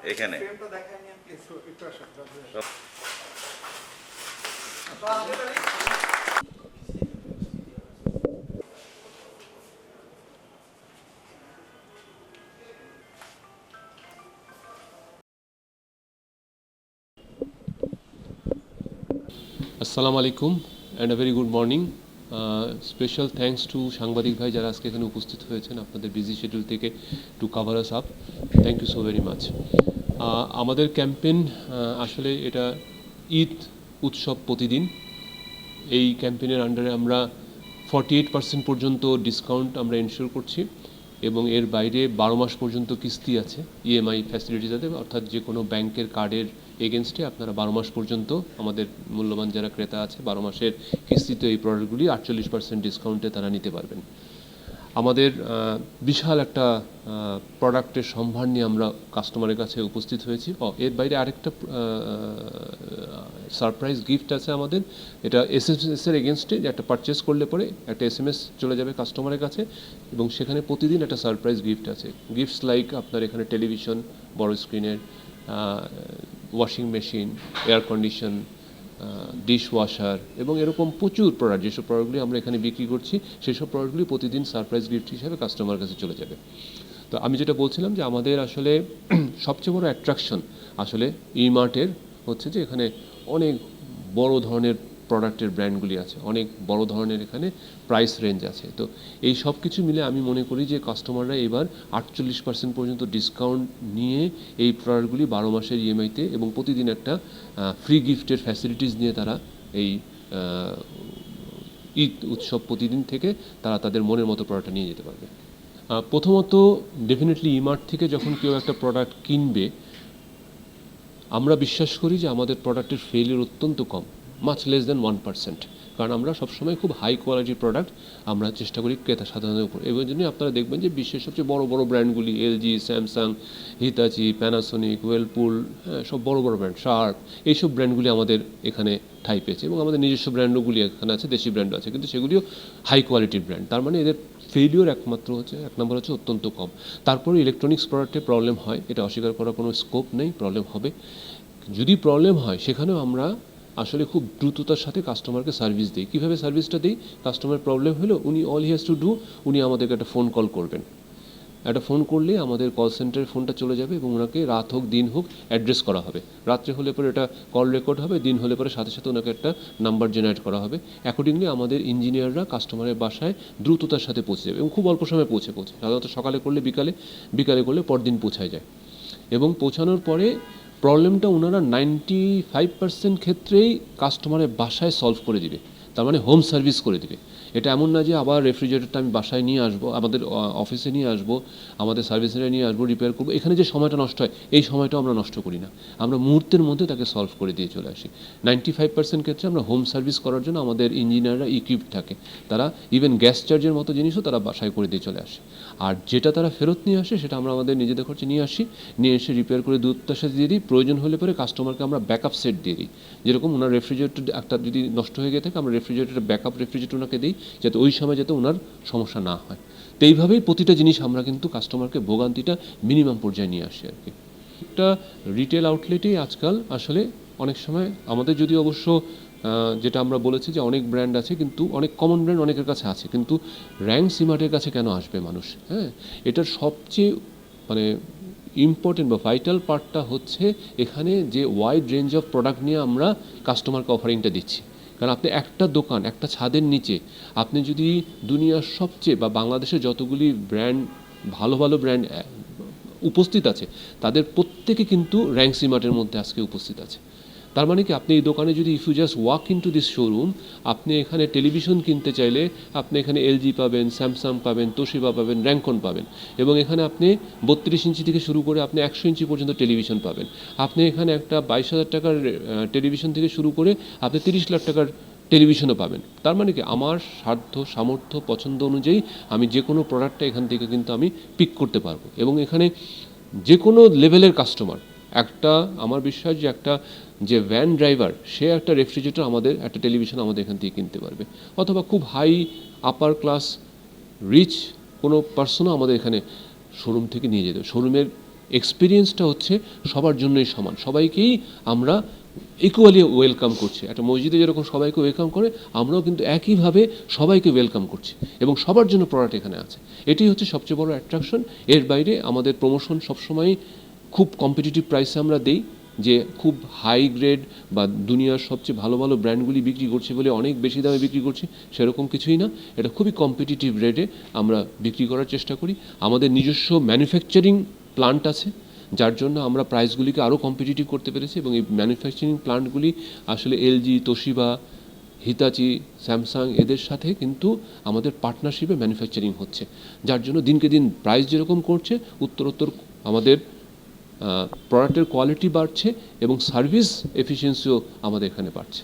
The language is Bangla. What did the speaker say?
এখানে আসসালামু আলাইকুম and a very good morning. Special thanks to সাংবাদিক ভাই যারা আজকে এখানে উপস্থিত হয়েছেন আপনাদের বিজি শিডিউল থেকে to cover us up. Thank you so very much. আমাদের ক্যাম্পেইন আসলে এটা ঈদ উৎসব প্রতিদিন। এই ক্যাম্পেইনের আন্ডারে আমরা 48% পর্যন্ত ডিসকাউন্ট আমরা এনশিওর করছি এবং এর বাইরে 12 মাস পর্যন্ত কিস্তি আছে, ইএমআই ফ্যাসিলিটিস আছে, অর্থাৎ যে কোনো ব্যাংকের কার্ডের এগেনস্টে আপনারা 12 মাস পর্যন্ত আমাদের মূল্যবান যারা ক্রেতা আছে 12 মাসের কিস্তিতে এই প্রোডাক্টগুলি 48% ডিসকাউন্টে তারা নিতে পারবেন। আমাদের বিশাল একটা প্রোডাক্টের সম্ভার নিয়ে আমরা কাস্টমারের কাছে উপস্থিত হয়েছি। এর বাইরে আরেকটা সারপ্রাইজ গিফট আছে আমাদের, এটা এসএমএসের এগেনস্টে যে একটা পারচেস করলে পরে একটা এসএমএস চলে যাবে কাস্টমারের কাছে এবং সেখানে প্রতিদিন একটা সারপ্রাইজ গিফট আছে। গিফটস লাইক আপনার এখানে টেলিভিশন, বড় স্ক্রিনের, washing machine, air condition, dish washer এবং এরকম প্রচুর প্রোডাক্ট, যেসব প্রোডাক্টগুলি আমরা এখানে বিক্রি করছি সেসব প্রোডাক্টগুলি প্রতিদিন সারপ্রাইজ গিফট হিসাবে কাস্টমার কাছে চলে যাবে। তো আমি যেটা বলছিলাম যে আমাদের আসলে সবচেয়ে বড় অ্যাট্রাকশন আসলে ই-মার্টের হচ্ছে যে এখানে অনেক বড় ধরনের প্রোডাক্টের ব্র্যান্ডগুলি আছে, অনেক বড় ধরনের এখানে প্রাইস রেঞ্জ আছে। তো এই সব কিছু মিলে আমি মনে করি যে কাস্টমাররা এবার 48% পর্যন্ত ডিসকাউন্ট নিয়ে এই প্রোডাক্টগুলি 12 মাসের ইএমআইতে এবং প্রতিদিন একটা ফ্রি গিফটের ফ্যাসিলিটিস নিয়ে তারা এই ঈদ উৎসব প্রতিদিন থেকে তারা তাদের মনের মতো প্রোডাক্টটা নিয়ে যেতে পারবে। প্রথমত ডেফিনেটলি ইমার্ট থেকে যখন কেউ একটা প্রোডাক্ট কিনবে আমরা বিশ্বাস করি যে আমাদের প্রোডাক্টের ফেলিওর অত্যন্ত কম, মাচ লেস দ্যান 1%, কারণ আমরা সবসময় খুব হাই কোয়ালিটির প্রোডাক্ট আমরা চেষ্টা করি ক্রেতা সাধারণের উপর। এবং জন্যই আপনারা দেখবেন যে বিশ্বের সবচেয়ে বড় বড় ব্র্যান্ডগুলি LG, Samsung, Hitachi, Panasonic, Whirlpool, সব বড় বড় ব্র্যান্ড, শার্প, এইসব ব্র্যান্ডগুলি আমাদের এখানে ঠাঁই পেয়েছে এবং আমাদের নিজস্ব ব্র্যান্ডগুলি এখানে আছে, দেশি ব্র্যান্ডও আছে, কিন্তু সেগুলিও হাই কোয়ালিটির ব্র্যান্ড। তার মানে এদের ফেলিওর এক নম্বর হচ্ছে অত্যন্ত কম। তারপরে ইলেকট্রনিক্স প্রোডাক্টে প্রবলেম হয়, এটা অস্বীকার করার কোনো স্কোপ নেই, প্রবলেম হবে। যদি প্রবলেম হয় সেখানেও আমরা আসলে খুব দ্রুততার সাথে কাস্টমারকে সার্ভিস দিই। কীভাবে সার্ভিসটা দিই? কাস্টমার প্রবলেম হলো উনি all he has to do, উনি আমাদেরকে একটা ফোন কল করবেন। একটা ফোন করলে আমাদের কল সেন্টারের ফোনটা চলে যাবে এবং ওনাকে রাত হোক দিন হোক অ্যাড্রেস করা হবে। রাত্রে হলে পরে এটা কল রেকর্ড হবে, দিন হলে পরে সাথে সাথে ওনাকে একটা নাম্বার জেনারেট করা হবে। অ্যাকর্ডিংলি আমাদের ইঞ্জিনিয়াররা কাস্টমারের বাসায় দ্রুততার সাথে পৌঁছে যাবে এবং খুব অল্প সময় পৌঁছে সাধারণত সকালে করলে বিকালে করলে পরদিন পৌঁছায় যায়। এবং পৌঁছানোর পরে প্রবলেমটা ওনারা 95% ক্ষেত্রেই কাস্টমারের বাসায় সলভ করে দিবে, তার মানে হোম সার্ভিস করে দিবে। এটা এমন না যে আবার রেফ্রিজারেটরটা আমি বাসায় নিয়ে আসবো, আমাদের অফিসে নিয়ে আসবো, আমাদের সার্ভিস সেন্টারে নিয়ে আসবো, রিপেয়ার করবো, এখানে যে সময়টা নষ্ট হয় এই সময়টাও আমরা নষ্ট করি না, আমরা মুহূর্তের মধ্যে তাকে সলভ করে দিয়ে চলে আসি। 95% ক্ষেত্রে আমরা হোম সার্ভিস করার জন্য আমাদের ইঞ্জিনিয়াররা ইকুইপড থাকে, তারা ইভেন গ্যাস চার্জের মতো জিনিসও তারা বাসায় করে দিয়ে চলে আসে। আর যেটা তারা ফেরত নিয়ে আসে সেটা আমরা আমাদের নিজেদের খরচে নিয়ে আসি, নিয়ে এসে রিপেয়ার করে দ্রুততার সাথে দিয়ে দিই। প্রয়োজন হলে পরে কাস্টমারকে আমরা ব্যাকআপ সেট দিয়ে দিই, যেরকম ওনার রেফ্রিজারেটর একটা যদি নষ্ট হয়ে গিয়ে থাকে আমরা রেফ্রিজারেটরের ব্যাকআপ রেফ্রিজারেটর ওনাকে দিই, যাতে ওই সময় যাতে ওনার সমস্যা না হয়। তো এইভাবেই প্রতিটা জিনিস আমরা কিন্তু কাস্টমারকে ভোগান্তিটা মিনিমাম পর্যায়ে নিয়ে আসি আর কি। একটা রিটেল আউটলেটেই আজকাল আসলে অনেক সময় আমাদের যদি অবশ্য যেটা আমরা বলেছি যে অনেক ব্র্যান্ড আছে, কিন্তু অনেক কমন ব্র্যান্ড অনেকের কাছে আছে, কিন্তু র্যাঙ্ক সিমার্টের কাছে কেন আসবে মানুষ? হ্যাঁ, এটার সবচেয়ে মানে ইম্পর্টেন্ট বা ভাইটাল পার্টটা হচ্ছে এখানে যে ওয়াইড রেঞ্জ অফ প্রোডাক্ট নিয়ে আমরা কাস্টমারকে অফারিংটা দিচ্ছি। কারণ আপনি একটা দোকান, একটা ছাদের নিচে আপনি যদি দুনিয়ার সবচেয়ে বা বাংলাদেশের যতগুলি ব্র্যান্ড ভালো ভালো ব্র্যান্ড উপস্থিত আছে তাদের প্রত্যেকে কিন্তু র্যাঙ্ক সিমার্টের মধ্যে আজকে উপস্থিত আছে। তার মানে কি, আপনি এই দোকানে যদি if you just walk in to this showroom, আপনি এখানে টেলিভিশন কিনতে চাইলে আপনি এখানে এলজি পাবেন, স্যামসাং পাবেন, তোশিবা পাবেন, র্যাঙ্কন পাবেন, এবং এখানে আপনি 32 ইঞ্চি থেকে শুরু করে আপনি 100 ইঞ্চি পর্যন্ত টেলিভিশন পাবেন। আপনি এখানে একটা 22,000 টাকার টেলিভিশন থেকে শুরু করে আপনি 30 লাখ টাকার টেলিভিশনও পাবেন। তার মানে কি, আমার সাধ্য সামর্থ্য পছন্দ অনুযায়ী আমি যে কোনো প্রোডাক্টটা এখান থেকে কিন্তু আমি পিক করতে পারবো। এবং এখানে যে কোনো লেভেলের কাস্টমার, একটা আমার বিশ্বাস যে একটা যে ভ্যান ড্রাইভার সে একটা রেফ্রিজারেটর আমাদের, একটা টেলিভিশন আমাদের এখান থেকে কিনতে পারবে, অথবা খুব হাই আপার ক্লাস রিচ কোনো পার্সনও আমাদের এখানে শোরুম থেকে নিয়ে যেতে। শোরুমের এক্সপিরিয়েন্সটা হচ্ছে সবার জন্যই সমান, সবাইকেই আমরা ইকুয়ালি ওয়েলকাম করছি। একটা মসজিদে যেরকম সবাইকে ওয়েলকাম করে, আমরাও কিন্তু একইভাবে সবাইকে ওয়েলকাম করছি এবং সবার জন্য প্রোডাক্ট এখানে আছে। এটি হচ্ছে সবচেয়ে বড় অ্যাট্রাকশন। এর বাইরে আমাদের প্রমোশন সবসময় খুব কম্পিটিটিভ প্রাইসে আমরা দেই, যে খুব হাই গ্রেড বা দুনিয়ার সবচেয়ে ভালো ভালো ব্র্যান্ডগুলি বিক্রি করছি বলে অনেক বেশি দামে বিক্রি করছি, সেরকম কিছুই না। এটা খুবই কম্পিটিটিভ রেটে আমরা বিক্রি করার চেষ্টা করি। আমাদের নিজস্ব ম্যানুফ্যাকচারিং প্লান্ট আছে, যার জন্য আমরা প্রাইসগুলিকে আরও কম্পিটিটিভ করতে পেরেছি এবং এই ম্যানুফ্যাকচারিং প্লান্টগুলি আসলে এলজি, তোশিবা, হিতাচি, স্যামসাং এদের সাথে কিন্তু আমাদের পার্টনারশিপে ম্যানুফ্যাকচারিং হচ্ছে, যার জন্য দিনকে দিন প্রাইস যেরকম করছে উত্তরোত্তর আমাদের প্রোডাক্টের কোয়ালিটি বাড়ছে এবং সার্ভিস এফিসিয়েন্সিও আমাদের এখানে বাড়ছে।